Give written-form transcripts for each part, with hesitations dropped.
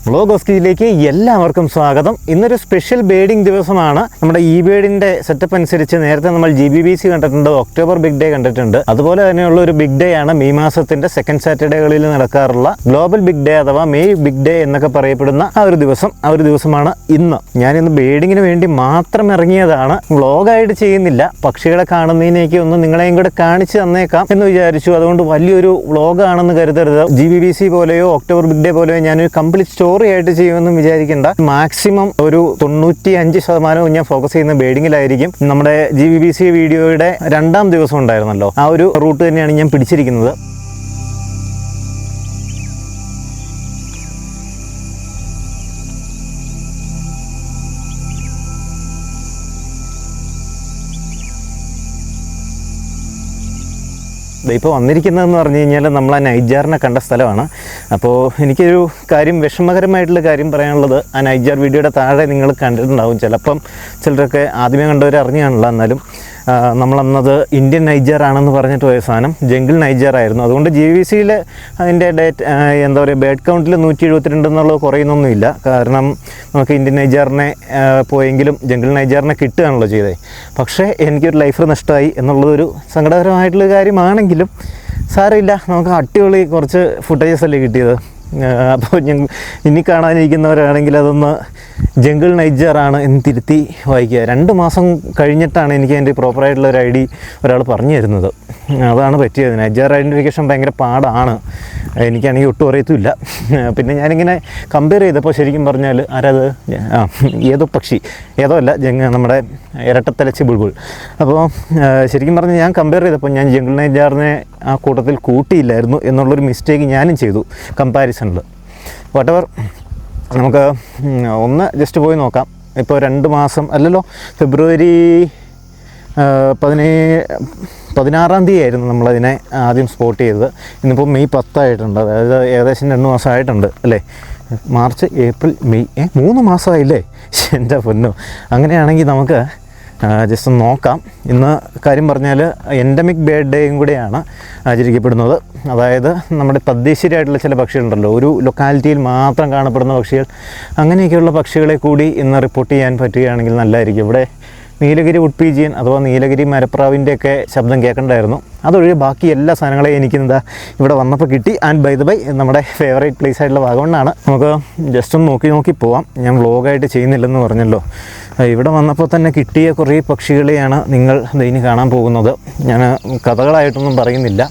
വ്ളോഗോസ്കിയിലേക്ക് എല്ലാവർക്കും സ്വാഗതം. ഇന്നൊരു സ്പെഷ്യൽ ബേഡിംഗ് ദിവസമാണ്. നമ്മുടെ ഈ ബേഡിൻ്റെ സെറ്റപ്പ് അനുസരിച്ച് നേരത്തെ നമ്മൾ GBBC കണ്ടിട്ടുണ്ട്, ഒക്ടോബർ ബിഗ് ഡേ കണ്ടിട്ടുണ്ട്. അതുപോലെ തന്നെയുള്ള ഒരു ബിഗ് ഡേ ആണ് മെയ് മാസത്തിൻ്റെ സെക്കൻഡ് സാറ്റർഡേകളിൽ നടക്കാറുള്ള ഗ്ലോബൽ ബിഗ് ഡേ അഥവാ മെയ് ബിഗ് ഡേ എന്നൊക്കെ പറയപ്പെടുന്ന ആ ഒരു ദിവസമാണ് ഇന്ന്. ഞാനിന്ന് ബേഡിങ്ങിന് വേണ്ടി മാത്രം ഇറങ്ങിയതാണ്. വ്ളോഗായിട്ട് ചെയ്യുന്നില്ല. പക്ഷികളെ കാണുന്നതിനേക്ക് ഒന്ന് നിങ്ങളെയും കൂടെ കാണിച്ച് തന്നേക്കാം എന്ന് വിചാരിച്ചു. അതുകൊണ്ട് വലിയൊരു വ്ളോഗാണെന്ന് കരുതരുത്. GBBC പോലെയോ ഒക്ടോബർ ബിഗ് ഡേ പോലെയോ ഞാനൊരു കംപ്ലീറ്റ് സ്റ്റോറി ആയിട്ട് ചെയ്യുമെന്നും വിചാരിക്കേണ്ട. മാക്സിമം ഒരു 95% ഞാൻ ഫോക്കസ് ചെയ്യുന്ന ബേഡിങ്ങിലായിരിക്കും. നമ്മുടെ GBBC വീഡിയോയുടെ 2ാം ദിവസം ഉണ്ടായിരുന്നല്ലോ, ആ ഒരു റൂട്ട് തന്നെയാണ് ഞാൻ പിടിച്ചിരിക്കുന്നത്. ഇപ്പോൾ വന്നിരിക്കുന്നതെന്ന് പറഞ്ഞു കഴിഞ്ഞാൽ നമ്മൾ ആ നൈജാറിനെ കണ്ട സ്ഥലമാണ്. അപ്പോൾ എനിക്കൊരു കാര്യം, വിഷമകരമായിട്ടുള്ള കാര്യം പറയാനുള്ളത്, ആ നൈജാർ വീഡിയോയുടെ താഴെ നിങ്ങൾ കണ്ടിട്ടുണ്ടാവും. ചിലപ്പം ചിലരൊക്കെ ആദ്യമേ കണ്ടവർ അറിഞ്ഞാണല്ലോ. എന്നാലും നമ്മളന്നത് ഇന്ത്യൻ നൈജർ ആണെന്ന് പറഞ്ഞിട്ട് പോയ സാധനം ജംഗിൾ നൈജർ ആയിരുന്നു. അതുകൊണ്ട് GBBCയിൽ അതിൻ്റെ ബേഡ് കൗണ്ടിൽ 172 എന്നുള്ളത് കുറയുന്നൊന്നുമില്ല. കാരണം നമുക്ക് ഇന്ത്യൻ നൈജറിനെ പോയെങ്കിലും ജംഗിൾ നൈജറിനെ കിട്ടുകയാണല്ലോ ചെയ്തത്. പക്ഷേ എനിക്കൊരു ലൈഫ് നഷ്ടമായി എന്നുള്ളതൊരു സങ്കടകരമായിട്ടുള്ള കാര്യമാണെങ്കിലും സാരമില്ല, നമുക്ക് അടിപൊളി കുറച്ച് ഫുട്ടേജസ് അല്ലേ കിട്ടിയത്. അപ്പോൾ ഇനി കാണാനിരിക്കുന്നവരാണെങ്കിൽ അതൊന്ന് ജംഗിൾ നൈജറാണ് എന്ന് തിരുത്തി വായിക്കുക. 2 മാസം കഴിഞ്ഞിട്ടാണ് എനിക്ക് അതിൻ്റെ പ്രോപ്പറായിട്ടുള്ള ഒരു ID ഒരാൾ പറഞ്ഞു തരുന്നത്. അതാണ് പറ്റിയത്. നൈജർ ഐഡൻറ്റിഫിക്കേഷൻ ഭയങ്കര പാടാണ്. എനിക്കാണെങ്കിൽ ഒട്ടും അറിയത്തുമില്ല. പിന്നെ ഞാനിങ്ങനെ കമ്പയർ ചെയ്തപ്പോൾ ശരിക്കും പറഞ്ഞാൽ ആരത് ഏതോ പക്ഷി, ഏതോ അല്ല, നമ്മുടെ ഇരട്ടത്തലച്ചി ബുൾബുൾ. അപ്പോൾ ശരിക്കും പറഞ്ഞാൽ ഞാൻ കമ്പയർ ചെയ്തപ്പോൾ ഞാൻ ജംഗിൾ നൈജറിനെ ആ കൂട്ടത്തിൽ കൂട്ടിയില്ലായിരുന്നു എന്നുള്ളൊരു മിസ്റ്റേക്ക് ഞാനും ചെയ്തു കമ്പാരിസണിൽ. വാട്ടെവർ, നമുക്ക് ഒന്ന് ജസ്റ്റ് പോയി നോക്കാം. ഇപ്പോൾ 2 മാസം അല്ലല്ലോ, ഫെബ്രുവരി 16-ാം തീയതി ആയിരുന്നു നമ്മളതിനെ ആദ്യം സ്പോട്ട് ചെയ്തത്. ഇന്നിപ്പോൾ മെയ് 10 ആയിട്ടുണ്ട്. അതായത് ഏകദേശം 2 മാസമായിട്ടുണ്ട് അല്ലേ. March, April, May 3 മാസമായില്ലേ. എൻ്റെ പൊന്നോ. അങ്ങനെയാണെങ്കിൽ നമുക്ക് ജസ്റ്റ് ഒന്ന് നോക്കാം. ഇന്ന് കാര്യം പറഞ്ഞാൽ എൻഡമിക് ബേർഡ് ഡേയും കൂടെയാണ് ആചരിക്കപ്പെടുന്നത്. അതായത് നമ്മുടെ തദ്ദേശീയരായിട്ടുള്ള ചില പക്ഷികളുണ്ടല്ലോ, ഒരു ലൊക്കാലിറ്റിയിൽ മാത്രം കാണപ്പെടുന്ന പക്ഷികൾ, അങ്ങനെയൊക്കെയുള്ള പക്ഷികളെ കൂടി ഇന്ന് റിപ്പോർട്ട് ചെയ്യാൻ പറ്റുകയാണെങ്കിൽ നല്ലതായിരിക്കും. ഇവിടെ നീലഗിരി വുഡ് പീജിയൻ അഥവാ നീലഗിരി മരപ്രാവിൻ്റെയൊക്കെ ശബ്ദം കേൾക്കണ്ടായിരുന്നു. അതൊഴികെ ബാക്കി എല്ലാ സാധനങ്ങളെയും എനിക്കെന്താ ഇവിടെ വന്നപ്പോൾ കിട്ടി. ആൻഡ് ബൈ ദ ബൈ നമ്മുടെ ഫേവറേറ്റ് പ്ലേസ് ആയിട്ടുള്ള വാഗമണ്ണാണ്. നമുക്ക് ജസ്റ്റ് ഒന്ന് നോക്കി പോവാം. ഞാൻ വ്ളോഗായിട്ട് ചെയ്യുന്നില്ലെന്ന് പറഞ്ഞല്ലോ. ഇവിടെ വന്നപ്പോൾ തന്നെ കിട്ടിയ കുറേ പക്ഷികളെയാണ് നിങ്ങൾ ഇനി കാണാൻ പോകുന്നത്. ഞാൻ കഥകളായിട്ടൊന്നും പറയുന്നില്ല.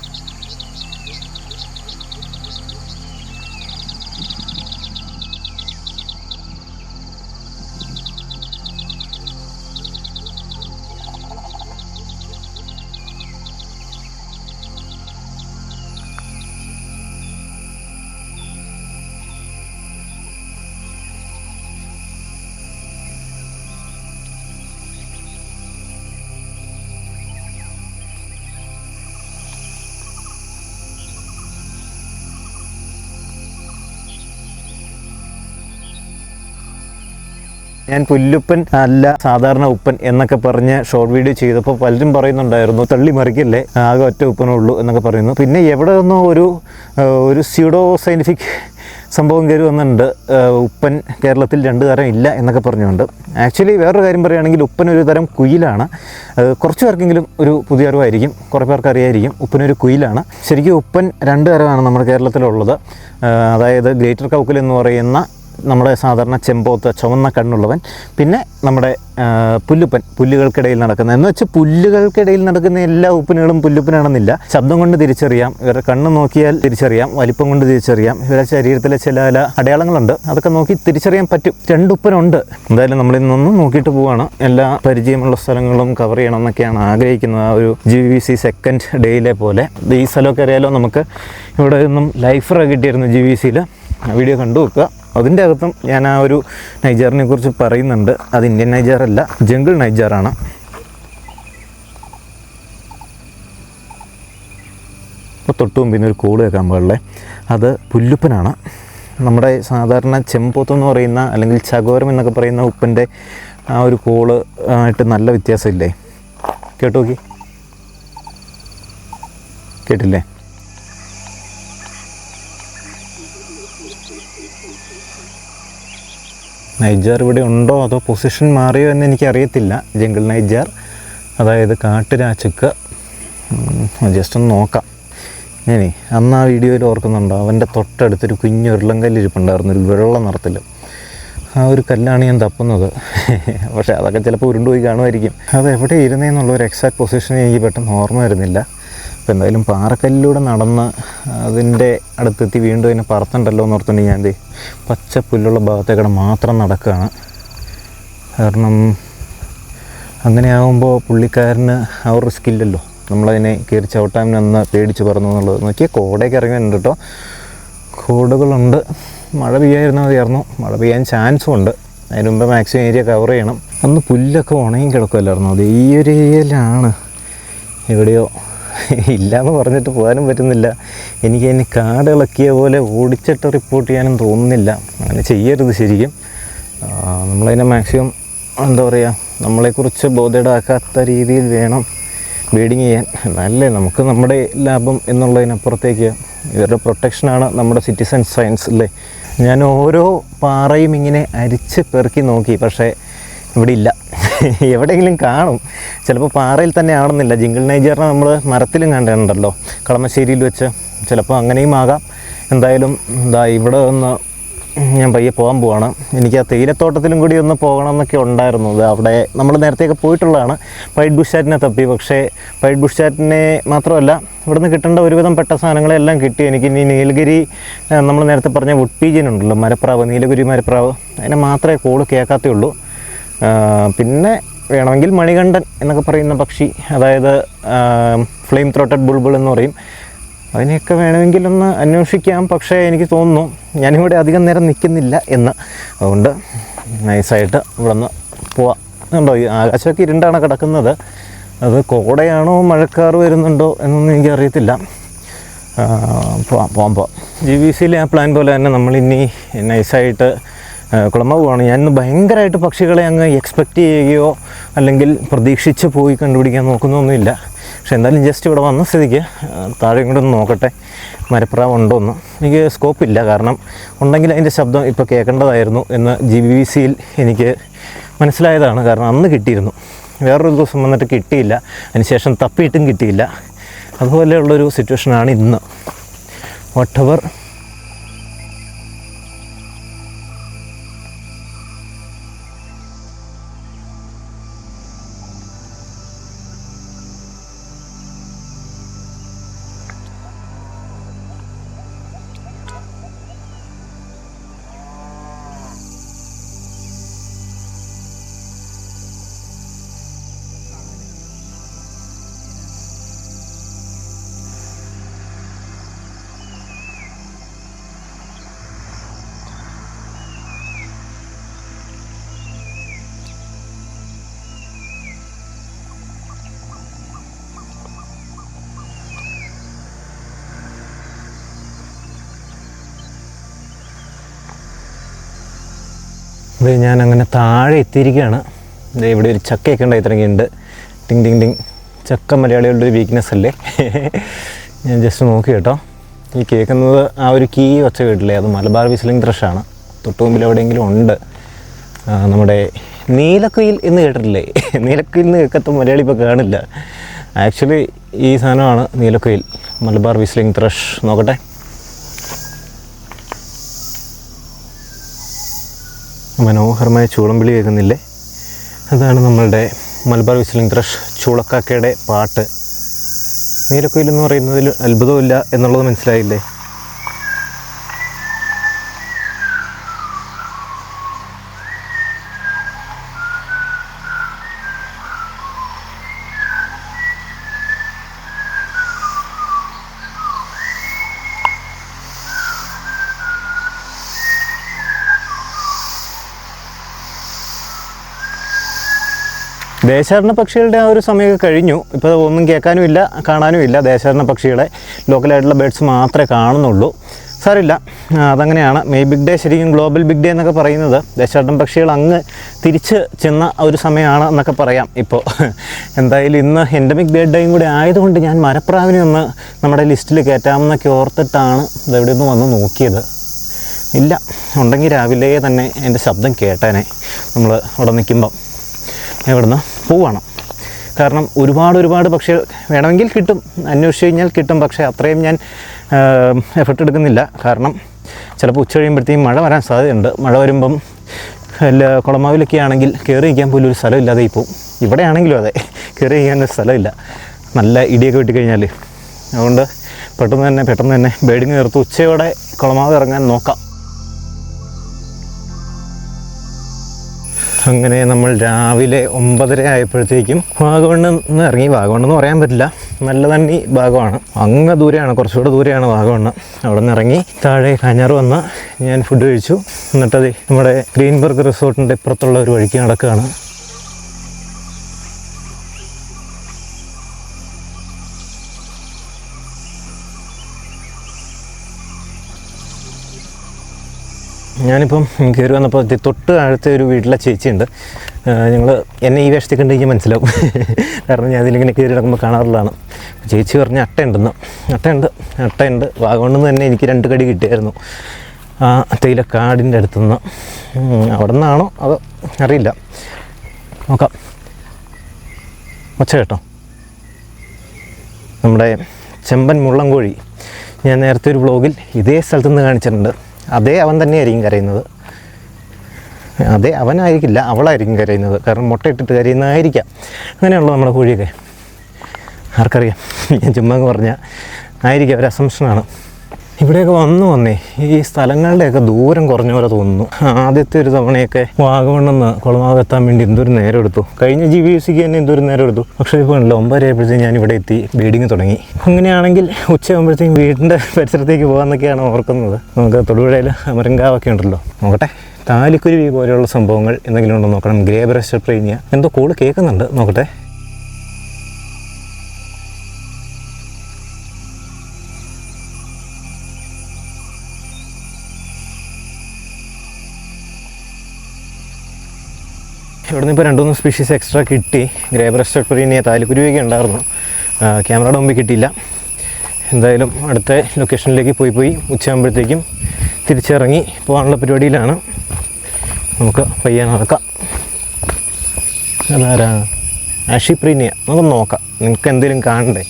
ഞാൻ പുല്ലുപ്പൻ അല്ല സാധാരണ ഉപ്പൻ എന്നൊക്കെ പറഞ്ഞ് ഷോർട്ട് വീഡിയോ ചെയ്തപ്പോൾ പലരും പറയുന്നുണ്ടായിരുന്നു, തള്ളി മറിക്കല്ലേ, ആകെ ഒറ്റ ഉപ്പനേ ഉള്ളൂ എന്നൊക്കെ പറയുന്നു. പിന്നെ എവിടെ നിന്നോ ഒരു സ്യൂഡോ സയൻറ്റിഫിക് സംഭവം കയറി വന്നിട്ടുണ്ട്, ഉപ്പൻ കേരളത്തിൽ 2 തരം ഇല്ല എന്നൊക്കെ പറഞ്ഞുകൊണ്ട്. ആക്ച്വലി വേറൊരു കാര്യം പറയുകയാണെങ്കിൽ ഉപ്പൻ ഒരു തരം കുയിലാണ്. കുറച്ച് പേർക്കെങ്കിലും ഒരു പുതിയ അറിവായിരിക്കും, കുറേ പേർക്ക് അറിയായിരിക്കും. ഉപ്പനൊരു കുയിലാണ്. ശരിക്കും ഉപ്പൻ 2 തരമാണ് നമ്മുടെ കേരളത്തിലുള്ളത്. അതായത് ഗ്രേറ്റർ കൗക്കൽ എന്ന് പറയുന്ന നമ്മുടെ സാധാരണ ചെമ്പോത്ത് ചുവന്ന കണ്ണുള്ളവൻ, പിന്നെ നമ്മുടെ പുല്ലുപ്പൻ, പുല്ലുകൾക്കിടയിൽ നടക്കുന്ന, എന്ന് വെച്ചാൽ പുല്ലുകൾക്കിടയിൽ നടക്കുന്ന എല്ലാ ഉപ്പനുകളും പുല്ലുപ്പനാണെന്നില്ല. ശബ്ദം കൊണ്ട് തിരിച്ചറിയാം, ഇവരുടെ കണ്ണ് നോക്കിയാൽ തിരിച്ചറിയാം, വലിപ്പം കൊണ്ട് തിരിച്ചറിയാം, ഇവരുടെ ശരീരത്തിലെ ചില അടയാളങ്ങളുണ്ട്, അതൊക്കെ നോക്കി തിരിച്ചറിയാൻ പറ്റും. 2 ഉപ്പനുണ്ട്. എന്തായാലും നമ്മളിന്നൊന്നും നോക്കിയിട്ട് പോവുകയാണ്. എല്ലാ പരിചയമുള്ള സ്ഥലങ്ങളും കവർ ചെയ്യണം എന്നൊക്കെയാണ് ആഗ്രഹിക്കുന്നത്. ആ ഒരു GBBC സെക്കൻഡ് ഡേയിലെ പോലെ. ഈ സ്ഥലമൊക്കെ അറിയാലോ, നമുക്ക് ഇവിടെ നിന്നും ലൈഫർ കിട്ടിയിരുന്നു GBBCയിൽ. വീഡിയോ കണ്ടു വെക്കുക. അതിൻ്റെ അകത്തും ഞാൻ ആ ഒരു നൈജറിനെ കുറിച്ച് പറയുന്നുണ്ട്. അത് ഇന്ത്യൻ നൈജറല്ല, ജംഗിൾ നൈജറാണ്. ഇപ്പോൾ തൊട്ട് മുമ്പിൽ ഒരു കോള് കേൾക്കാൻ പാടില്ലേ, അത് പുല്ലുപ്പനാണ്. നമ്മുടെ സാധാരണ ചെമ്പോത്തെന്ന് പറയുന്ന അല്ലെങ്കിൽ ചകോരം എന്നൊക്കെ പറയുന്ന ഉപ്പൻ്റെ ആ ഒരു കോള് ആയിട്ട് നല്ല വ്യത്യാസമില്ലേ. കേട്ടു നോക്കി, കേട്ടില്ലേ? നൈജാർ ഇവിടെ ഉണ്ടോ അതോ പൊസിഷൻ മാറിയോ എന്ന് എനിക്കറിയത്തില്ല. ജംഗിൾ നൈജാർ, അതായത് കാട്ടുരാച്ചുക്ക്. ജസ്റ്റ് ഒന്ന് നോക്കാം. ഇനി അന്ന് ആ വീഡിയോയിൽ ഓർക്കുന്നുണ്ടോ, അവൻ്റെ തൊട്ടടുത്തൊരു കുഞ്ഞ് ഉരുളങ്കല്ലിരിപ്പുണ്ടായിരുന്നു, ഒരു വെള്ള നിറത്തിൽ. ആ ഒരു കല്ലാണ് ഞാൻ തപ്പുന്നത്. പക്ഷേ അതൊക്കെ ചിലപ്പോൾ ഉരുണ്ടുപോയി കാണുമായിരിക്കും. അത് എവിടെ ഇരുന്നേന്നുള്ള ഒരു എക്സാക്ട് പൊസിഷൻ എനിക്ക് പെട്ടെന്ന് ഓർമ്മ വരുന്നില്ല. അപ്പോൾ എന്തായാലും പാറക്കല്ലിലൂടെ നടന്ന് അതിൻ്റെ അടുത്തെത്തി വീണ്ടും അതിനെ പറത്തണ്ടല്ലോ എന്ന് ഓർത്തുണ്ടെങ്കിൽ ഞാൻ പച്ച പുല്ലുള്ള ഭാഗത്തേക്കൂടെ മാത്രം നടക്കുകയാണ്. കാരണം അങ്ങനെയാകുമ്പോൾ പുള്ളിക്കാരന് ആ ഒരു റിസ്ക് ഇല്ലല്ലോ. നമ്മളതിനെ കയറി ചവിട്ടാമെന്ന് പേടിച്ച് പറഞ്ഞു എന്നുള്ളത്. നോക്കിയാൽ കോടയൊക്കെ ഇറങ്ങിയിട്ടുണ്ട് കേട്ടോ, കോടുകളുണ്ട്. മഴ പെയ്യാതിരുന്നാൽ മതിയായിരുന്നു. മഴ പെയ്യാൻ ചാൻസും ഉണ്ട്. അതിന് മുമ്പ് മാക്സിമം ഏരിയ കവർ ചെയ്യണം. അന്ന് പുല്ലൊക്കെ ഉണങ്ങി കിടക്കുമല്ലായിരുന്നു. അത് ഈ ഒരു ഏരിയയിലാണ്. എവിടെയോ ഇല്ലയെന്ന് പറഞ്ഞിട്ട് പോകാനും പറ്റുന്നില്ല. എനിക്ക് അതിന് കാട് ഇളക്കിയ പോലെ ഓടിച്ചിട്ട് റിപ്പോർട്ട് ചെയ്യാനും തോന്നുന്നില്ല. അങ്ങനെ ചെയ്യരുത് ശരിക്കും. നമ്മളതിനെ മാക്സിമം എന്താ പറയുക, നമ്മളെക്കുറിച്ച് ബോധേഡാക്കാത്ത രീതിയിൽ വേണം ബ്രീഡിങ് ചെയ്യാൻ. എന്നാലേ നമുക്ക് നമ്മുടെ ലാഭം എന്നുള്ളതിനപ്പുറത്തേക്ക് ഇവരുടെ പ്രൊട്ടക്ഷനാണ് നമ്മുടെ സിറ്റിസൺ സയൻസ് അല്ലേ. ഞാൻ ഓരോ പാറയും ഇങ്ങനെ അരിച്ച് പെറുക്കി നോക്കി, പക്ഷേ ഇവിടെ ഇല്ല. എവിടെയെങ്കിലും കാണും, ചിലപ്പോൾ പാറയിൽ തന്നെ ആണെന്നില്ല. ജിംഗിൾ നൈജറിനെ നമ്മൾ മരത്തിലും കണ്ടിട്ടുണ്ടല്ലോ, കളമശ്ശേരിയിൽ വെച്ച്. ചിലപ്പോൾ അങ്ങനെയും ആകാം. എന്തായാലും ഇവിടെ ഒന്ന് ഞാൻ പയ്യെ പോകാൻ പോവാണ്. എനിക്ക് ആ തേയിലത്തോട്ടത്തിലും കൂടി ഒന്ന് പോകണം എന്നൊക്കെ ഉണ്ടായിരുന്നു. അവിടെ നമ്മൾ നേരത്തെയൊക്കെ പോയിട്ടുള്ളതാണ് വൈറ്റ് ബുഷ് ചാറ്റിനെ തപ്പി. പക്ഷേ വൈറ്റ് ബുഷ് ചാറ്റിനെ മാത്രമല്ല, ഇവിടുന്ന് കിട്ടേണ്ട ഒരുവിധം പെട്ട സാധനങ്ങളെല്ലാം കിട്ടി. എനിക്ക് ഇനി നീലഗിരി, നമ്മൾ നേരത്തെ പറഞ്ഞ വുഡ് പീജിയൻ ഉണ്ടല്ലോ, മരപ്രാവ്, നീലഗിരി മരപ്രാവ്, അതിനെ മാത്രമേ കോള് കേൾക്കാത്തേ ഉള്ളൂ. പിന്നെ വേണമെങ്കിൽ മണികണ്ഠൻ എന്നൊക്കെ പറയുന്ന പക്ഷി, അതായത് ഫ്ലെയിം ത്രോട്ടഡ് ബുൾബിൾ എന്ന് പറയും, അതിനെയൊക്കെ വേണമെങ്കിലൊന്ന് അന്വേഷിക്കാം. പക്ഷേ എനിക്ക് തോന്നുന്നു ഞാനിവിടെ അധികം നേരം നിൽക്കുന്നില്ല എന്ന്. അതുകൊണ്ട് നൈസായിട്ട് ഇവിടെ നിന്ന് പോവാം. ഉണ്ടോ, ഈ ആകാശമൊക്കെ ഇരുണ്ടാണ് കിടക്കുന്നത്. അത് കോടയാണോ മഴക്കാറ് വരുന്നുണ്ടോ എന്നൊന്നും എനിക്കറിയത്തില്ല. പോവാം. GVCയിലെ ആ പ്ലാൻ പോലെ തന്നെ നമ്മളിനി നൈസായിട്ട് കുളമ്പ പോവാണ്. ഞാനിന്ന് ഭയങ്കരമായിട്ട് പക്ഷികളെ അങ്ങ് എക്സ്പെക്റ്റ് ചെയ്യുകയോ അല്ലെങ്കിൽ പ്രതീക്ഷിച്ച് പോയി കണ്ടുപിടിക്കാൻ നോക്കുന്നൊന്നുമില്ല. പക്ഷെ എന്തായാലും ജസ്റ്റ് ഇവിടെ വന്ന സ്ഥിതിക്ക് താഴെ ഇങ്ങോട്ടൊന്ന് നോക്കട്ടെ മരപ്രാവ് ഉണ്ടോ എന്ന്. എനിക്ക് സ്കോപ്പില്ല, കാരണം ഉണ്ടെങ്കിൽ അതിൻ്റെ ശബ്ദം ഇപ്പോൾ കേൾക്കേണ്ടതായിരുന്നു എന്ന് GVCയിൽ എനിക്ക് മനസ്സിലായതാണ്. കാരണം അന്ന് കിട്ടിയിരുന്നു, വേറൊരു ദിവസം വന്നിട്ട് കിട്ടിയില്ല, അതിനുശേഷം തപ്പിയിട്ടും കിട്ടിയില്ല. അതുപോലെയുള്ളൊരു സിറ്റുവേഷനാണ് ഇന്ന്. വാട്ടെവർ. ഇത് ഞാൻ അങ്ങനെ താഴെ എത്തിയിരിക്കുകയാണ്. ഇവിടെ ഒരു ചക്കയൊക്കെ ഉണ്ടായി തുടങ്ങിയിട്ടുണ്ട്. ടിങ് ടിങ് ടിങ്. ചക്ക മലയാളികളുടെ ഒരു വീക്ക്നെസ് അല്ലേ. ഞാൻ ജസ്റ്റ് നോക്കി കേട്ടോ. ഈ കേൾക്കുന്നത് ആ ഒരു കീ ഒച്ച കേട്ടില്ലേ, അത് മലബാർ വിസ്ലിംഗ് ത്രഷാണ്. തൊട്ട് മുമ്പിൽ എവിടെയെങ്കിലും ഉണ്ട്. നമ്മുടെ നീലക്കുയിൽ എന്ന് കേട്ടിട്ടില്ലേ? നീലക്കുയിൽ എന്ന് കേൾക്കാത്ത മലയാളി ഇപ്പോൾ കാണില്ല. ആക്ച്വലി ഈ സാധനമാണ് നീലക്കുയിൽ, മലബാർ വിസ്ലിംഗ് ത്രഷ്. നോക്കട്ടെ. മനോഹരമായ ചൂളംവിളി കേൾക്കുന്നില്ലേ? അതാണ് നമ്മളുടെ മലബാർ വിസ്ലിംഗ് ത്രഷ്, ചൂളക്കാക്കയുടെ പാട്ട്. നീലക്കുയിൽ എന്ന് പറയുന്നതിൽ അത്ഭുതമില്ല എന്നുള്ളത് മനസ്സിലായില്ലേ? ദേശാടന പക്ഷികളുടെ ആ ഒരു സമയമൊക്കെ കഴിഞ്ഞു. ഇപ്പോൾ ഒന്നും കേൾക്കാനും ഇല്ല, കാണാനും ഇല്ല. ദേശാടന പക്ഷികളെ, ലോക്കലായിട്ടുള്ള ബേഡ്സ് മാത്രമേ കാണുന്നുള്ളൂ. സാരമില്ല, അതങ്ങനെയാണ്. മെയ് ബിഗ് ഡേ ശരിക്കും ഗ്ലോബൽ ബിഗ് ഡേ എന്നൊക്കെ പറയുന്നത് ദേശാടന പക്ഷികൾ അങ്ങ് തിരിച്ച് ചെന്ന ഒരു സമയമാണ് എന്നൊക്കെ പറയാം ഇപ്പോൾ. എന്തായാലും ഇന്ന് എൻഡമിക് ബേർഡ് ഡേയും കൂടി ആയതുകൊണ്ട് ഞാൻ മരപ്രാവിനെ ഒന്ന് നമ്മുടെ ലിസ്റ്റിൽ കയറ്റാമെന്നൊക്കെ ഓർത്തിട്ടാണ് ഇതെവിടെ ഒന്ന് വന്ന് നോക്കിയത്. ഇല്ല. ഉണ്ടെങ്കിൽ രാവിലെ തന്നെ എൻ്റെ ശബ്ദം കേട്ടേനെ. നമ്മൾ അവിടെ നിൽക്കുമ്പം എവിടുന്ന് പോവുകയാണ്. കാരണം ഒരുപാട് പക്ഷേ വേണമെങ്കിൽ കിട്ടും, അന്വേഷിച്ച് കഴിഞ്ഞാൽ കിട്ടും. പക്ഷേ അത്രയും ഞാൻ എഫർട്ട് എടുക്കുന്നില്ല. കാരണം ചിലപ്പോൾ ഉച്ച കഴിയുമ്പോഴത്തേക്കും മഴ വരാൻ സാധ്യതയുണ്ട്. മഴ വരുമ്പം കുളമാവിലൊക്കെ ആണെങ്കിൽ കയറി നിൽക്കാൻ പോലും ഒരു സ്ഥലമില്ലാതെ ഇപ്പോൾ. ഇവിടെ ആണെങ്കിലും അതെ, കയറി നിൽക്കാനൊരു സ്ഥലമില്ല, നല്ല ഇടിയൊക്കെ വെട്ടിക്കഴിഞ്ഞാൽ. അതുകൊണ്ട് പെട്ടെന്ന് തന്നെ ബേഡിങ് നിർത്തി ഉച്ചയോടെ കുളമാവ് ഇറങ്ങാൻ നോക്കാം. അങ്ങനെ നമ്മൾ രാവിലെ 9:30 ആയപ്പോഴത്തേക്കും വാഗമണ്ണിൽ നിന്ന് ഇറങ്ങി. വാഗമണ്ണെന്ന് പറയാൻ പറ്റില്ല, നല്ല തണ്ണി ഭാഗമാണ്, അങ്ങ് ദൂരെയാണ്, കുറച്ചുകൂടെ ദൂരെയാണ് വാഗമണ്ണ്. അവിടെ നിന്ന് ഇറങ്ങി താഴെ കാഞ്ഞാറ് വന്ന് ഞാൻ ഫുഡ് കഴിച്ചു. എന്നിട്ടത് നമ്മുടെ ഗ്രീൻബർഗ് റിസോർട്ടിൻ്റെ ഇപ്പുറത്തുള്ള ഒരു വഴിക്ക് നടക്കുകയാണ്. ഞാനിപ്പം കയറി വന്നപ്പോൾ തൊട്ട് താഴത്തെ ഒരു വീട്ടിലെ ചേച്ചിയുണ്ട്. എന്നെ ഈ വേഷത്തിൽ കണ്ടുകഴിഞ്ഞാൽ മനസ്സിലാവും, കാരണം ഞാൻ അതിലിങ്ങനെ കയറി നടക്കുമ്പോൾ കാണാറുള്ളതാണ്. ചേച്ചി പറഞ്ഞ അട്ടയുണ്ട്. വാഗമണ്ണിൽ തന്നെ എനിക്ക് 2 കടി കിട്ടിയായിരുന്നു, ആ തേയിലക്കാടിൻ്റെ അടുത്തുനിന്ന്. അവിടെ നിന്നാണോ അത് അറിയില്ല, നോക്കാം. ഒച്ച കേട്ടോ, നമ്മുടെ ചെമ്പൻ മുള്ളൻകോഴി ഞാൻ നേരത്തെ ഒരു വ്ളോഗിൽ ഇതേ സ്ഥലത്തുനിന്ന് കാണിച്ചിട്ടുണ്ട്. അതേ അവൻ തന്നെയായിരിക്കും കരയുന്നത്. അതേ അവനായിരിക്കില്ല, അവളായിരിക്കും കരയുന്നത്. കാരണം മുട്ടയിട്ടിട്ട് കരയുന്നതായിരിക്കാം. അങ്ങനെയുള്ള നമ്മുടെ കോഴിയൊക്കെ ആർക്കറിയാം, ഞാൻ ചുമ്മാ പറഞ്ഞാൽ ആയിരിക്കും, ഒരു അസംഷനാണ്. ഇവിടെയൊക്കെ വന്നേ ഈ സ്ഥലങ്ങളുടെയൊക്കെ ദൂരം കുറഞ്ഞ പോലെ തോന്നുന്നു. ആദ്യത്തെ ഒരു തവണയൊക്കെ വാഗമണ്ണെന്ന് കുളമാവ് എത്താൻ വേണ്ടി എന്തൊരു നേരം എടുത്തു. കഴിഞ്ഞ GVCക്ക് തന്നെ എന്തൊരു നേരം എടുത്തു. പക്ഷേ ഇപ്പോൾ 9:30 ആയപ്പോഴത്തേക്കും ഞാൻ ഇവിടെ എത്തി, ബീഡിങ് തുടങ്ങി. അങ്ങനെയാണെങ്കിൽ ഉച്ചയാകുമ്പോഴത്തേക്കും വീടിൻ്റെ പരിസരത്തേക്ക് പോകാമെന്നൊക്കെയാണ് ഓർക്കുന്നത്. നമുക്ക് തൊടുപുഴയിൽ അമരങ്കാവൊക്കെ ഉണ്ടല്ലോ, നോക്കട്ടെ. താലിക്കുരുവി പോലെയുള്ള സംഭവങ്ങൾ എന്തെങ്കിലും ഉണ്ടോ നോക്കണം. ഗ്രേ ബ്രസ്റ്റഡ് പീനിയ എന്തോ കോള് കേൾക്കുന്നുണ്ട്, നോക്കട്ടെ. ഇവിടെ നിന്ന് ഇപ്പോൾ 2-3 സ്പീഷീസ് എക്സ്ട്രാ കിട്ടി. ഗ്രേ ബ്രസ്റ്റഡ് പീനിയ, താലിക്കുരുവിയൊക്കെ ഉണ്ടായിരുന്നു. ക്യാമറയുടെ മുമ്പിൽ കിട്ടിയില്ല. എന്തായാലും അടുത്ത ലൊക്കേഷനിലേക്ക് പോയി ഉച്ചയാകുമ്പോഴത്തേക്കും തിരിച്ചിറങ്ങി പോകാനുള്ള പരിപാടിയിലാണ്. നമുക്ക് പയ്യെ നടക്കാം. അതാരാ? ആഷിപ്രീനിയ. നമുക്ക് നോക്കാം, നിങ്ങൾക്ക് എന്തെങ്കിലും കാണണ്ടേ.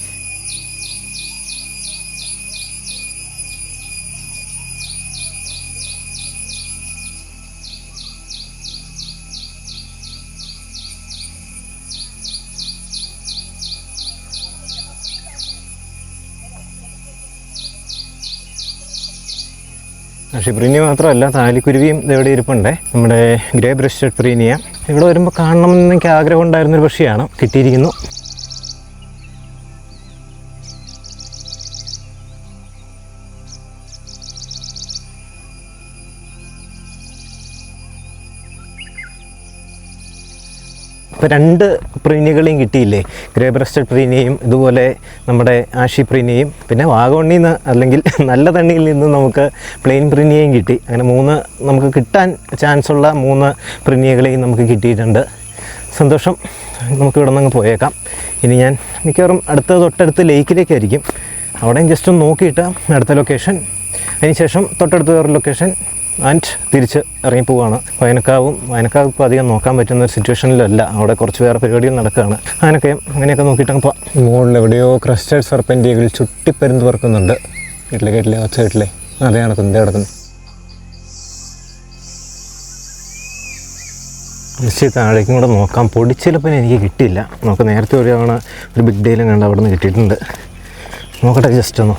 ആഷിപ്രീനിയ മാത്രമല്ല, താലിക്കുരുവിയും ഇതെവിടെ ഇരിപ്പുണ്ട്. നമ്മുടെ ഗ്രേ ബ്രസ്റ്റഡ് പ്രീനിയ. ഇവിടെ വരുമ്പോൾ കാണണമെന്ന് എനിക്ക് ആഗ്രഹം ഉണ്ടായിരുന്നൊരു പക്ഷിയാണ്, കിട്ടിയിരിക്കുന്നു. ഇപ്പോൾ 2 പ്രീനികളെയും കിട്ടിയില്ലേ, ഗ്രേ ബ്രസ്റ്റഡ് പ്രീനിയയും ഇതുപോലെ നമ്മുടെ ആഷി പ്രീനിയയും. പിന്നെ വാഗമണ്ണിൽ നിന്ന് അല്ലെങ്കിൽ നല്ല തണ്ണിയിൽ നിന്ന് നമുക്ക് പ്ലെയിൻ പ്രീനിയയും കിട്ടി. അങ്ങനെ 3 നമുക്ക് കിട്ടാൻ ചാൻസ് ഉള്ള 3 പ്രീനിയകളെയും നമുക്ക് കിട്ടിയിട്ടുണ്ട്. സന്തോഷം. നമുക്ക് ഇവിടെ നിന്ന് പോയേക്കാം. ഇനി ഞാൻ മിക്കവാറും തൊട്ടടുത്ത് ലേക്കിലേക്കായിരിക്കും. അവിടെയും ജസ്റ്റ് ഒന്ന് നോക്കിയിട്ട് അടുത്ത ലൊക്കേഷൻ, അതിനുശേഷം തൊട്ടടുത്ത് വേറെ ലൊക്കേഷൻ, ആൻഡ് തിരിച്ച് ഇറങ്ങിപ്പോവാണ്. വയനക്കാവ് ഇപ്പോൾ അധികം നോക്കാൻ പറ്റുന്ന ഒരു സിറ്റുവേഷനിലല്ല. അവിടെ കുറച്ച് വേറെ പരിപാടികൾ നടക്കുകയാണ്. അങ്ങനെയൊക്കെ നോക്കിയിട്ടങ്ങ് പോവാം. മുകളിൽ എവിടെയോ ക്രസ്റ്റഡ് സർപ്പൻറ്റികൾ ചുട്ടിപ്പരുന്ന് പറക്കുന്നുണ്ട്. കേട്ടില്ലേ ഒച്ച കേട്ടില്ലേ? അതേ നടക്കുന്നു. ജസ്റ്റ് താഴേക്കും കൂടെ നോക്കാം. പൊടിച്ചിലപ്പം എനിക്ക് കിട്ടിയില്ല. നമുക്ക് നേരത്തെ ഒരു തവണ ഒരു ബിഗ് ഡേയിലും കണ്ട് അവിടെ നിന്ന് കിട്ടിയിട്ടുണ്ട്. നോക്കട്ടെ ജസ്റ്റ് ഒന്ന്.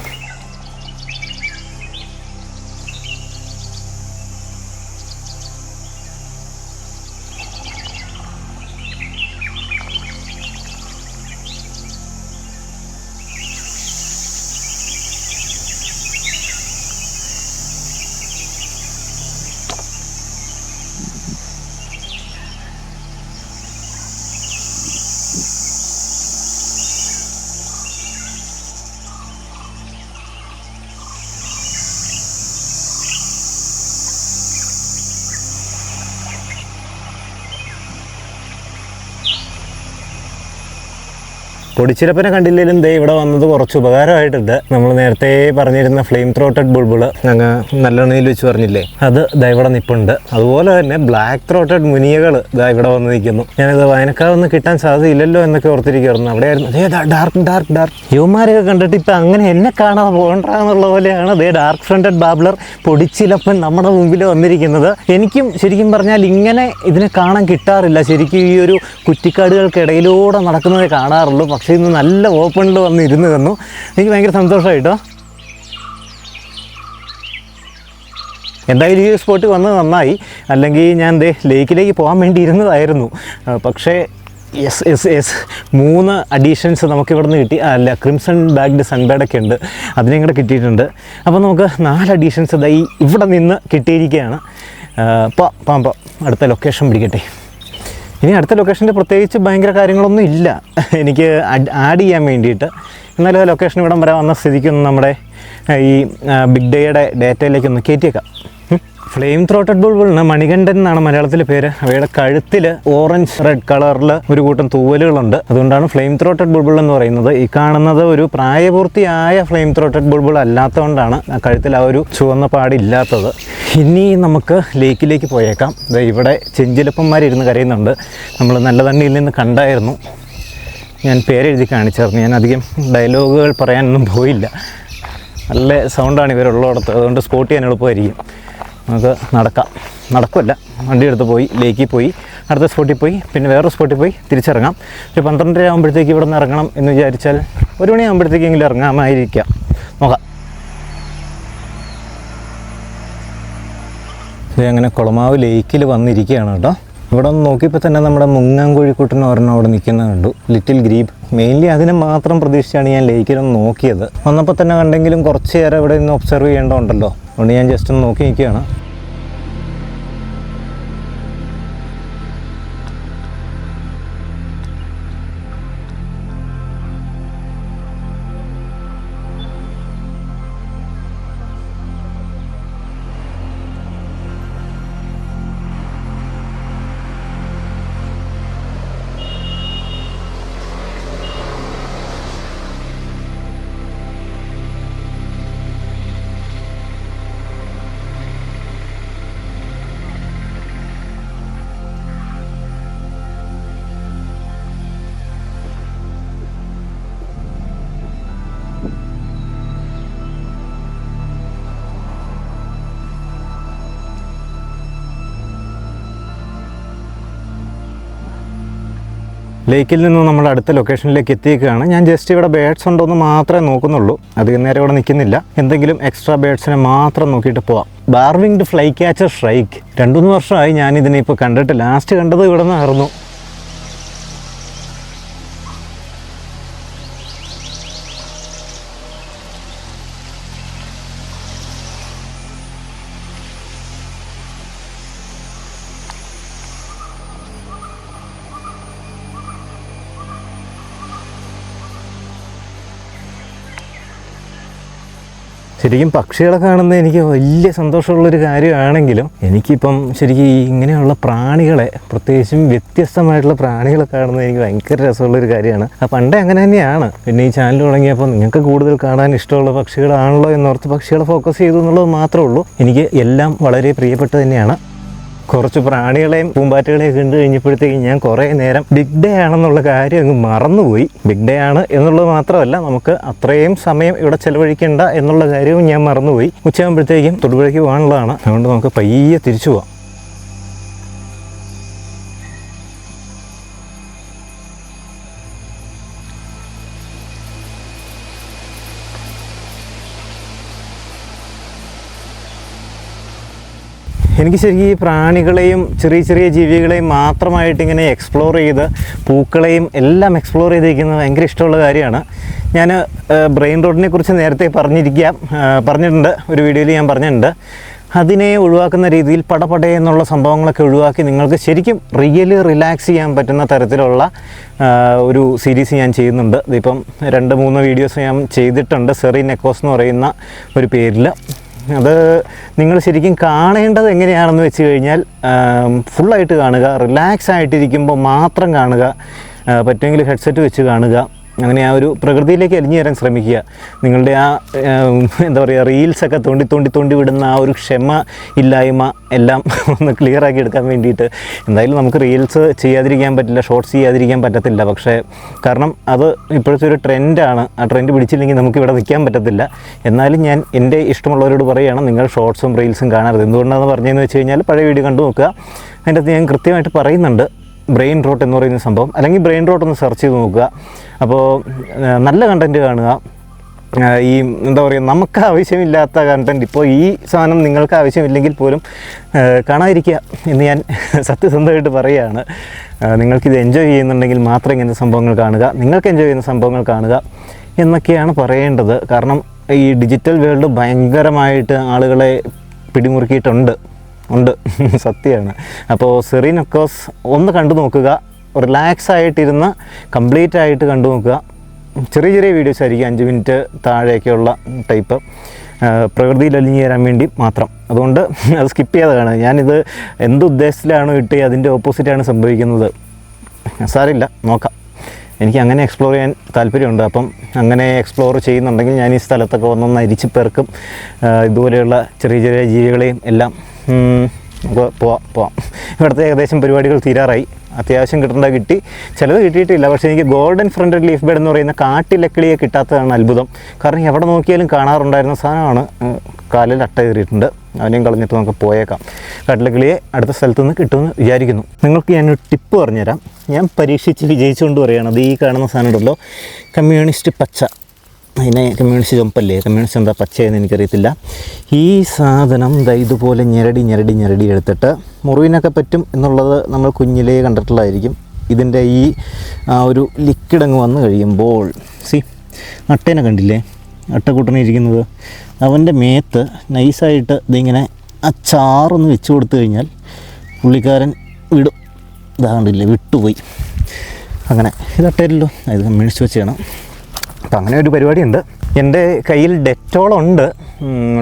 പൊടിച്ചിലപ്പനെ കണ്ടില്ലെങ്കിലും ദേ ഇവിടെ വന്നത് കുറച്ച് ഉപകാരമായിട്ടുണ്ട്. നമ്മൾ നേരത്തെ പറഞ്ഞിരുന്ന ഫ്ലെയിം ത്രോട്ടഡ് ബുൾബിൾ അങ്ങ് നല്ലെണ്ണയിൽ വെച്ച് പറഞ്ഞില്ലേ, അത് ദാ ഇവിടെ നിൽപ്പുണ്ട്. അതുപോലെ തന്നെ ബ്ലാക്ക് ത്രോട്ടഡ് മുനിയകൾ ദാ ഇവിടെ വന്ന് നിൽക്കുന്നു. ഞാനിത് വയനക്കാവൊന്നും കിട്ടാൻ സാധ്യതയില്ലല്ലോ എന്നൊക്കെ ഓർത്തിരിക്കുന്നു. അവിടെയായിരുന്നു അതേ ഡാർക്ക് ഡാർക്ക് ഡാർക്ക് യുവമാരെയൊക്കെ കണ്ടിട്ട് ഇപ്പം അങ്ങനെ എന്നെ കാണാതെ പോകണ്ടെന്നുള്ള പോലെയാണ് അതേ ഡാർക്ക് ഫ്രണ്ടഡ് ബാബ്ലർ പൊടിച്ചിലപ്പൻ നമ്മുടെ മുമ്പിൽ വന്നിരിക്കുന്നത്. എനിക്കും ശരിക്കും പറഞ്ഞാൽ ഇങ്ങനെ ഇതിനെ കാണാൻ കിട്ടാറില്ല. ശരിക്കും ഈ ഒരു കുറ്റിക്കാടുകൾക്കിടയിലൂടെ നടക്കുന്നതേ കാണാറുള്ളൂ. പക്ഷേ ഇന്ന് നല്ല ഓപ്പണിൽ വന്ന് ഇരുന്ന് തന്നു. എനിക്ക് ഭയങ്കര സന്തോഷമായിട്ടോ. എന്തായാലും ഈ സ്പോട്ട് വന്നത് നന്നായി, അല്ലെങ്കിൽ ഞാൻ ലേക്കിലേക്ക് പോകാൻ വേണ്ടി ഇരുന്നതായിരുന്നു. പക്ഷേ യെസ് 3 അഡീഷൻസ് നമുക്കിവിടെ നിന്ന് കിട്ടി. അല്ല, ക്രിംസൺ ബാഗ്ഡ് സൺബേഡൊക്കെ ഉണ്ട്, അതിനെയും കൂടെ കിട്ടിയിട്ടുണ്ട്. അപ്പോൾ നമുക്ക് 4 അഡീഷൻസ് ഇതായി ഇവിടെ നിന്ന് കിട്ടിയിരിക്കുകയാണ്. പാമ്പ അടുത്ത ലൊക്കേഷൻ പിടിക്കട്ടെ. ഇനി അടുത്ത ലൊക്കേഷൻ്റെ പ്രത്യേകിച്ച് ഭയങ്കര കാര്യങ്ങളൊന്നും ഇല്ല എനിക്ക് ആഡ് ചെയ്യാൻ വേണ്ടിയിട്ട്. എന്നാലും ആ ലൊക്കേഷൻ ഇവിടെ വരെ വന്ന സ്ഥിതിക്കൊന്ന് നമ്മുടെ ഈ ബിഗ് ഡേയുടെ ഡേറ്റയിലേക്കൊന്ന് കയറ്റിയേക്കാം. ഫ്ലെയിം ത്രോട്ടഡ് ബുൾബിളിന് മണികണ്ഠൻ എന്നാണ് മലയാളത്തിൽ പേര്. അവയുടെ കഴുത്തിൽ ഓറഞ്ച് റെഡ് കളറിൽ ഒരു കൂട്ടം തൂവലുകളുണ്ട്. അതുകൊണ്ടാണ് ഫ്ലെയിം ത്രോട്ടഡ് ബുൾബിൾ എന്ന് പറയുന്നത്. ഈ കാണുന്നത് ഒരു പ്രായപൂർത്തിയായ ഫ്ലെയിം ത്രോട്ടഡ് ബുൾബിൾ അല്ലാത്തതുകൊണ്ടാണ് ആ കഴുത്തിൽ ആ ഒരു ചുവന്ന പാടില്ലാത്തത്. ഇനി നമുക്ക് ലേക്കിലേക്ക് പോയേക്കാം. ഇവിടെ ചെഞ്ചിലപ്പന്മാരിരുന്ന് കരയുന്നുണ്ട്. നമ്മൾ നല്ല തണ്ണിയിൽ നിന്ന് കണ്ടായിരുന്നു. ഞാൻ പേരെഴുതി കാണിച്ചായിരുന്നു. ഞാൻ അധികം ഡയലോഗുകൾ പറയാനൊന്നും പോയില്ല. നല്ല സൗണ്ടാണ് ഇവരുള്ളിടത്ത്, അതുകൊണ്ട് സ്പോട്ട് ചെയ്യാൻ എളുപ്പമായിരിക്കും. നമുക്ക് നടക്കുമല്ല, വണ്ടി എടുത്ത് പോയി ലേക്കിൽ പോയി അടുത്ത സ്പോട്ടിൽ പോയി പിന്നെ വേറൊരു സ്പോട്ടിൽ പോയി തിരിച്ചിറങ്ങാം. ഒരു 12:30 ആകുമ്പോഴത്തേക്ക് ഇവിടെ നിന്ന് ഇറങ്ങണം എന്ന് വിചാരിച്ചാൽ 1 മണിയാകുമ്പോഴത്തേക്കെങ്കിലും ഇറങ്ങാമായിരിക്കാം. നോക്കാം. ഇത് അങ്ങനെ കുളമാവ് ലേക്കിൽ വന്നിരിക്കുകയാണ് കേട്ടോ. ഇവിടെ ഒന്ന് നോക്കിയപ്പോൾ തന്നെ നമ്മുടെ മുങ്ങാൻകോഴിക്കുട്ടൻ ഒരെണ്ണം അവിടെ നിൽക്കുന്നത് കണ്ടു, ലിറ്റിൽ ഗ്രീബ്. മെയിൻലി അതിനെ മാത്രം പ്രതീക്ഷിച്ചാണ് ഞാൻ ലേക്കിലൊന്ന് നോക്കിയത്. വന്നപ്പോൾ തന്നെ കണ്ടെങ്കിലും കുറച്ച് നേരം ഇവിടെ നിന്ന് ഒബ്സർവ് ചെയ്യേണ്ടതുണ്ടല്ലോ, അതുകൊണ്ട് ഞാൻ ജസ്റ്റ് ഒന്ന് നോക്കി നിൽക്കുകയാണ്. ലേക്കിൽ നിന്ന് നമ്മൾ അടുത്ത ലൊക്കേഷനിലേക്ക് എത്തിയേക്കുകയാണ്. ഞാൻ ജസ്റ്റ് ഇവിടെ ബേഡ്സ് ഉണ്ടോ എന്ന് മാത്രമേ നോക്കുന്നുള്ളൂ. അധികം നേരം ഇവിടെ നിൽക്കുന്നില്ല. എന്തെങ്കിലും എക്സ്ട്രാ ബേഡ്സിനെ മാത്രം നോക്കിയിട്ട് പോവാം. ബാർവിങ്ഡ് ഫ്ലൈ ക്യാച്ചർ ഷ്രൈക്ക് 2-3 വർഷമായി ഞാനിതിനെ ഇപ്പോൾ കണ്ടിട്ട്. ലാസ്റ്റ് കണ്ടത് ഇവിടെ നിന്നായിരുന്നു. ശരിക്കും പക്ഷികളെ കാണുന്നത് എനിക്ക് വലിയ സന്തോഷമുള്ളൊരു കാര്യമാണെങ്കിലും എനിക്കിപ്പം ശരിക്കും ഈ ഇങ്ങനെയുള്ള പ്രാണികളെ, പ്രത്യേകിച്ചും വ്യത്യസ്തമായിട്ടുള്ള പ്രാണികളെ കാണുന്നത് എനിക്ക് ഭയങ്കര രസമുള്ളൊരു കാര്യമാണ്. പണ്ടേ അങ്ങനെ തന്നെയാണ്. പിന്നെ ഈ ചാനൽ തുടങ്ങിയപ്പോൾ നിങ്ങൾക്ക് കൂടുതൽ കാണാൻ ഇഷ്ടമുള്ള പക്ഷികളാണല്ലോ എന്നോർത്ത് പക്ഷികളെ ഫോക്കസ് ചെയ്തു എന്നുള്ളത് മാത്രമേ ഉള്ളൂ. എനിക്ക് എല്ലാം വളരെ പ്രിയപ്പെട്ടത് തന്നെയാണ്. കുറച്ച് പ്രാണികളെയും പൂമ്പാറ്റകളെയും കണ്ടു കഴിഞ്ഞപ്പോഴത്തേക്കും ഞാൻ കുറേ നേരം ബിഗ് ഡേ ആണെന്നുള്ള കാര്യം അങ്ങ് മറന്നുപോയി. ബിഗ് ഡേ ആണ് എന്നുള്ളത് മാത്രമല്ല, നമുക്ക് അത്രയും സമയം ഇവിടെ ചെലവഴിക്കേണ്ട എന്നുള്ള കാര്യവും ഞാൻ മറന്നുപോയി. ഉച്ചയാകുമ്പോഴത്തേക്കും തൊടുപുഴയ്ക്ക് പോകാനുള്ളതാണ്. അതുകൊണ്ട് നമുക്ക് പയ്യെ തിരിച്ചു പോകാം. എനിക്ക് ശരിക്കും ഈ പ്രാണികളെയും ചെറിയ ചെറിയ ജീവികളെയും മാത്രമായിട്ട് ഇങ്ങനെ എക്സ്പ്ലോർ ചെയ്ത് പൂക്കളെയും എല്ലാം എക്സ്പ്ലോർ ചെയ്തിരിക്കുന്നത് ഭയങ്കര ഇഷ്ടമുള്ള കാര്യമാണ്. ഞാൻ ബ്രെയിൻ റോഡിനെ കുറിച്ച് നേരത്തെ പറഞ്ഞിട്ടുണ്ട്, ഒരു വീഡിയോയിൽ ഞാൻ പറഞ്ഞിട്ടുണ്ട്. അതിനെ ഒഴിവാക്കുന്ന രീതിയിൽ പടപട എന്നുള്ള സംഭവങ്ങളൊക്കെ ഒഴിവാക്കി നിങ്ങൾക്ക് ശരിക്കും റിയലി റിലാക്സ് ചെയ്യാൻ പറ്റുന്ന തരത്തിലുള്ള ഒരു സീരീസ് ഞാൻ ചെയ്യുന്നുണ്ട്. ഇതിപ്പം 2-3 വീഡിയോസ് ഞാൻ ചെയ്തിട്ടുണ്ട്, സെറീൻ എക്കോസ് എന്ന് പറയുന്ന ഒരു പേരിൽ. അത് നിങ്ങൾ ശരിക്കും കാണേണ്ടത് എങ്ങനെയാണെന്ന് വെച്ച് കഴിഞ്ഞാൽ ഫുള്ളായിട്ട് കാണുക, റിലാക്സ് ആയിട്ടിരിക്കുമ്പോൾ മാത്രം കാണുക, പറ്റുമെങ്കിൽ ഹെഡ്സെറ്റ് വെച്ച് കാണുക. അങ്ങനെ ആ ഒരു പ്രകൃതിയിലേക്ക് അലിഞ്ഞു തരാൻ ശ്രമിക്കുക. നിങ്ങളുടെ ആ എന്താ പറയുക, റീൽസൊക്കെ തോണ്ടി വിടുന്ന ആ ഒരു ക്ഷമ ഇല്ലായ്മ എല്ലാം ഒന്ന് ക്ലിയറാക്കി എടുക്കാൻ വേണ്ടിയിട്ട്. എന്തായാലും നമുക്ക് റീൽസ് ചെയ്യാതിരിക്കാൻ പറ്റില്ല, ഷോർട്സ് ചെയ്യാതിരിക്കാൻ പറ്റത്തില്ല. പക്ഷേ കാരണം അത് ഇപ്പോഴത്തെ ഒരു ട്രെൻഡാണ്. ആ ട്രെൻഡ് പിടിച്ചില്ലെങ്കിൽ നമുക്ക് ഇവിടെ നിൽക്കാൻ പറ്റത്തില്ല. എന്നാലും ഞാൻ എൻ്റെ ഇഷ്ടമുള്ളവരോട് പറയുകയാണ്, നിങ്ങൾ ഷോർട്സും റീൽസും കാണരുത്. എന്തുകൊണ്ടാണെന്ന് പറഞ്ഞതെന്ന് വെച്ച് കഴിഞ്ഞാൽ പഴയ വീഡിയോ കണ്ടു നോക്കുക. അതിൻ്റെ അകത്ത് ഞാൻ കൃത്യമായിട്ട് പറയുന്നുണ്ട് ബ്രെയിൻ റോട്ട് എന്ന് പറയുന്ന സംഭവം. അല്ലെങ്കിൽ ബ്രെയിൻ റോട്ട് ഒന്ന് സെർച്ച് ചെയ്ത് നോക്കുക. അപ്പോൾ നല്ല കണ്ടൻറ്റ് കാണുക. ഈ എന്താ പറയുക, നമുക്ക് ആവശ്യമില്ലാത്ത കണ്ടൻറ്റ്, ഇപ്പോൾ ഈ സാധനം നിങ്ങൾക്ക് ആവശ്യമില്ലെങ്കിൽ പോലും കാണാതിരിക്കുക എന്ന് ഞാൻ സത്യസന്ധമായിട്ട് പറയുകയാണ്. നിങ്ങൾക്കിത് എൻജോയ് ചെയ്യുന്നുണ്ടെങ്കിൽ മാത്രം ഇങ്ങനത്തെ സംഭവങ്ങൾ കാണുക, നിങ്ങൾക്ക് എൻജോയ് ചെയ്യുന്ന സംഭവങ്ങൾ കാണുക എന്നൊക്കെയാണ് പറയേണ്ടത്. കാരണം ഈ ഡിജിറ്റൽ വേൾഡ് ഭയങ്കരമായിട്ട് ആളുകളെ പിടിമുറുക്കിയിട്ടുണ്ട് സത്യമാണ്. അപ്പോൾ സെറീൻ ഒക്കോസ് ഒന്ന് കണ്ടു നോക്കുക, റിലാക്സ് ആയിട്ടിരുന്ന് കംപ്ലീറ്റ് ആയിട്ട് കണ്ടു നോക്കുക. ചെറിയ വീഡിയോസ് ആയിരിക്കും, 5 മിനിറ്റ് താഴെയൊക്കെയുള്ള ടൈപ്പ്, പ്രകൃതിയിൽ അലിഞ്ഞു തരാൻ വേണ്ടി മാത്രം. അതുകൊണ്ട് അത് സ്കിപ്പ് ചെയ്യാതെ കാണുക. ഞാനിത് എന്തുദ്ദേശത്തിലാണോ ഇട്ട് അതിൻ്റെ ഓപ്പോസിറ്റാണ് സംഭവിക്കുന്നത്. സാരമില്ല, നോക്കാം. എനിക്ക് അങ്ങനെ എക്സ്പ്ലോർ ചെയ്യാൻ താല്പര്യമുണ്ട്. അപ്പം അങ്ങനെ എക്സ്പ്ലോർ ചെയ്യുന്നുണ്ടെങ്കിൽ ഞാൻ ഈ സ്ഥലത്തൊക്കെ വന്നൊന്ന് അരിച്ച് പേർക്കും ഇതുപോലെയുള്ള ചെറിയ ജീവികളെയും എല്ലാം നമുക്ക് പോവാം. ഇവിടുത്തെ ഏകദേശം പരിപാടികൾ തീരാറായി. അത്യാവശ്യം കിട്ടി, ചിലത് കിട്ടിയിട്ടില്ല. പക്ഷേ എനിക്ക് ഗോൾഡൻ ഫ്രണ്ടഡ് ലീഫ് ബേർഡ് എന്ന് പറയുന്ന കാട്ടിലക്കിളിയെ കിട്ടാത്തതാണ് അത്ഭുതം. കാരണം എവിടെ നോക്കിയാലും കാണാറുണ്ടായിരുന്ന സാധനമാണ്. കാലിൽ അട്ട കയറിയിട്ടുണ്ട്, അവനെയും കളഞ്ഞിട്ട് നമുക്ക് പോയേക്കാം. കാട്ടിലക്കിളിയെ അടുത്ത സ്ഥലത്ത് നിന്ന് കിട്ടുമെന്ന് വിചാരിക്കുന്നു. നിങ്ങൾക്ക് ഞാനൊരു ടിപ്പ് പറഞ്ഞുതരാം. ഞാൻ പരീക്ഷിച്ച് വിജയിച്ചുകൊണ്ട് പറയുകയാണ്. അത് ഈ കാണുന്ന സാധനം ഉണ്ടല്ലോ, കമ്മ്യൂണിസ്റ്റ് പച്ച. അതിനെ കമ്മ്യൂണിസ്റ്റ് ചുമപ്പല്ലേ, കമ്മ്യൂണിസ്റ്റ് എന്താ പച്ചയെന്ന് എനിക്കറിയത്തില്ല. ഈ സാധനം ഇതുപോലെ ഞെരടി എടുത്തിട്ട് മുറിവിനൊക്കെ പറ്റും എന്നുള്ളത് നമ്മൾ കുഞ്ഞിലേ കണ്ടിട്ടുള്ളതായിരിക്കും. ഇതിൻ്റെ ഈ ഒരു ലിക്വിഡ് അങ്ങ് വന്നു കഴിയുമ്പോൾ അട്ടേനെ കണ്ടില്ലേ, അട്ടക്കൂട്ടനെ ഇരിക്കുന്നത്, അവൻ്റെ മേത്ത് നൈസായിട്ട് ഇതിങ്ങനെ ആ ചാറൊന്ന് വെച്ച് കൊടുത്തു കഴിഞ്ഞാൽ പുള്ളിക്കാരൻ വിടും. ഇതാണ്ടില്ലേ, വിട്ടുപോയി. അങ്ങനെ ഇതട്ടല്ലോ, ഇത് കമ്മ്യൂണിസ്റ്റ് വെച്ചാണ്. അപ്പം അങ്ങനെ ഒരു പരിപാടിയുണ്ട്. എൻ്റെ കയ്യിൽ ഡെറ്റോളുണ്ട്.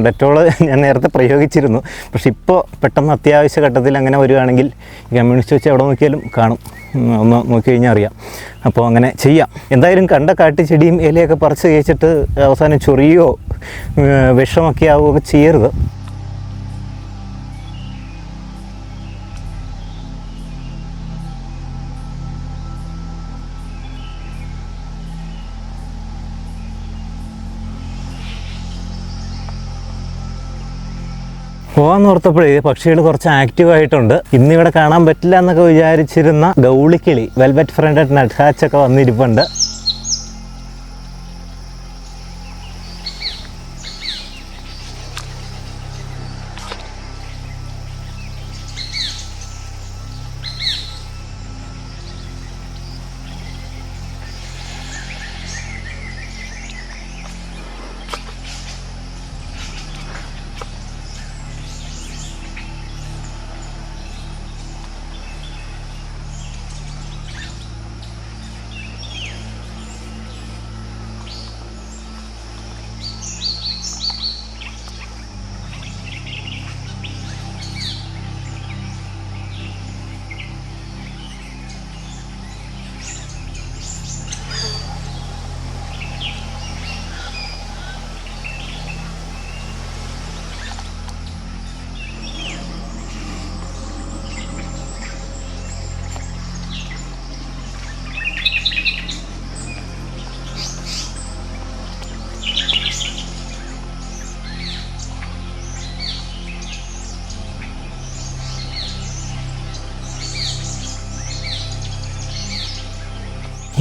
ഡെറ്റോള് ഞാൻ നേരത്തെ പ്രയോഗിച്ചിരുന്നു. പക്ഷെ ഇപ്പോൾ പെട്ടെന്ന് അത്യാവശ്യ ഘട്ടത്തിൽ അങ്ങനെ വരികയാണെങ്കിൽ കമ്മ്യൂണിസ്റ്റ് വെച്ച് എവിടെ നോക്കിയാലും കാണും. ഒന്ന് നോക്കി കഴിഞ്ഞാൽ അറിയാം. അപ്പോൾ അങ്ങനെ ചെയ്യാം. എന്തായാലും കണ്ട കാട്ടുചെടിയും ഇലയൊക്കെ പറിച്ച് കഴിച്ചിട്ട് അവസാനം ചൊറിയോ വിഷമൊക്കെ ആവുകയൊക്കെ ചെയ്യരുത്. പോകാൻ ഓർത്തപ്പോഴേ പക്ഷികൾ കുറച്ച് ആക്റ്റീവായിട്ടുണ്ട്. ഇന്നിവിടെ കാണാൻ പറ്റില്ല എന്നൊക്കെ വിചാരിച്ചിരുന്ന ഗൗളിക്കിളി, വെൽവെറ്റ് ഫ്രണ്ടഡ് നട്ട്ഹാച്ചൊക്കെ വന്നിരിപ്പുണ്ട്.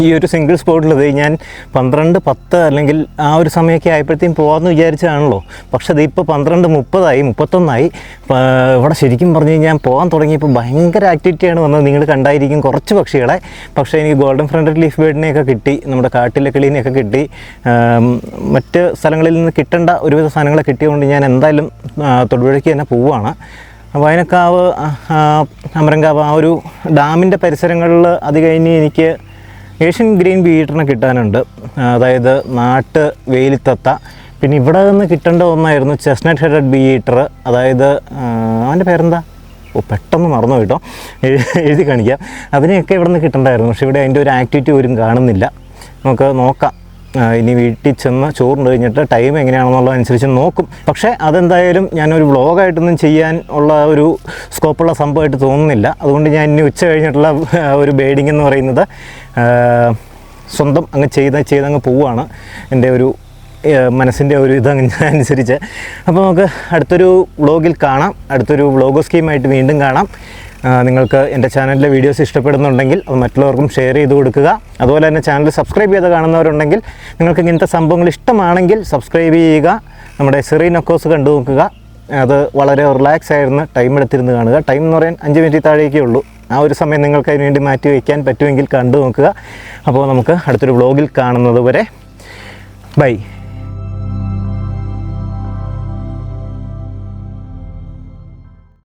ഈ ഒരു സിംഗിൾ സ്പോട്ടിൽ ഞാൻ 12-10 അല്ലെങ്കിൽ ആ ഒരു സമയമൊക്കെ ആയപ്പോഴത്തേക്കും പോകാമെന്ന് വിചാരിച്ചതാണല്ലോ. പക്ഷേ അത് ഇപ്പോൾ 12:30 31 ഇവിടെ ശരിക്കും പറഞ്ഞു കഴിഞ്ഞാൽ പോകാൻ തുടങ്ങിയപ്പോൾ ഭയങ്കര ആക്ടിവിറ്റിയാണ് വന്നത്. നിങ്ങൾ കണ്ടായിരിക്കും കുറച്ച് പക്ഷികളെ. പക്ഷേ എനിക്ക് ഗോൾഡൻ ഫ്രണ്ടഡ് ലീഫ് ബേർഡിനെയൊക്കെ കിട്ടി, നമ്മുടെ കാട്ടിലെ കിളീനെയൊക്കെ കിട്ടി, മറ്റ് സ്ഥലങ്ങളിൽ നിന്ന് കിട്ടേണ്ട ഒരുവിധ സാധനങ്ങളെ കിട്ടിയതുകൊണ്ട് ഞാൻ എന്തായാലും തൊടുപുഴയ്ക്ക് തന്നെ പോവുകയാണ്. വയനക്കാവ്, അമരങ്കാവ് ആ ഒരു ഡാമിൻ്റെ പരിസരങ്ങളിൽ അത് കഴിഞ്ഞ് എനിക്ക് ഏഷ്യൻ ഗ്രീൻ ബീറ്ററിനെ കിട്ടാനുണ്ട്. അതായത് നാട്ട് വേലിത്തത്ത. പിന്നെ ഇവിടെ നിന്ന് കിട്ടേണ്ട ഒന്നായിരുന്നു ചെസ്നട്ട് ഹെഡഡ് ബീറ്റർ. അതായത് അവൻ്റെ പേരെന്താ, പെട്ടെന്ന് മറന്നു കേട്ടോ, എഴുതി കാണിക്കാം. അതിനെയൊക്കെ ഇവിടെ നിന്ന് കിട്ടേണ്ടായിരുന്നു. പക്ഷേ ഇവിടെ അതിൻ്റെ ഒരു ആക്ടിവിറ്റി പോലും കാണുന്നില്ല. നമുക്ക് നോക്കാം. ഇനി വീട്ടിൽ ചെന്ന് ചോറുണ്ട് കഴിഞ്ഞിട്ട് ടൈം എങ്ങനെയാണെന്നുള്ളതനുസരിച്ച് നോക്കും. പക്ഷേ അതെന്തായാലും ഞാനൊരു വ്ളോഗായിട്ടൊന്നും ചെയ്യാൻ ഉള്ള ഒരു സ്കോപ്പുള്ള സംഭവമായിട്ട് തോന്നുന്നില്ല. അതുകൊണ്ട് ഞാൻ ഇനി ഉച്ച കഴിഞ്ഞിട്ടുള്ള ഒരു ബേഡിങ് എന്ന് പറയുന്നത് സ്വന്തം അങ്ങ് ചെയ്തങ്ങ് പോവുകയാണ്. എൻ്റെ ഒരു മനസ്സിൻ്റെ ഒരു ഇതനുസരിച്ച്. അപ്പോൾ നമുക്ക് അടുത്തൊരു വ്ളോഗിൽ കാണാം. അടുത്തൊരു വ്ളോഗോ സ്കീമായിട്ട് വീണ്ടും കാണാം. നിങ്ങൾക്ക് എൻ്റെ ചാനലിലെ വീഡിയോസ് ഇഷ്ടപ്പെടുന്നുണ്ടെങ്കിൽ അത് മറ്റുള്ളവർക്കും ഷെയർ ചെയ്ത് കൊടുക്കുക. അതുപോലെ തന്നെ ചാനൽ സബ്സ്ക്രൈബ് ചെയ്ത് കാണുന്നവരുണ്ടെങ്കിൽ നിങ്ങൾക്ക് ഇങ്ങനത്തെ സംഭവങ്ങൾ ഇഷ്ടമാണെങ്കിൽ സബ്സ്ക്രൈബ് ചെയ്യുക. നമ്മുടെ സെറീൻ ഒക്കോസ് കണ്ടു നോക്കുക. അത് വളരെ റിലാക്സ് ആയിരുന്നു ടൈം എടുത്തിരുന്ന് കാണുക. ടൈം എന്ന് പറയാൻ 5 മിനിറ്റ് താഴേക്കേ ഉള്ളൂ. ആ ഒരു സമയം നിങ്ങൾക്ക് അതിന് വേണ്ടി മാറ്റി വയ്ക്കാൻ പറ്റുമെങ്കിൽ കണ്ടു നോക്കുക. അപ്പോൾ നമുക്ക് അടുത്തൊരു വ്ളോഗിൽ കാണുന്നത് വരെ ബൈ.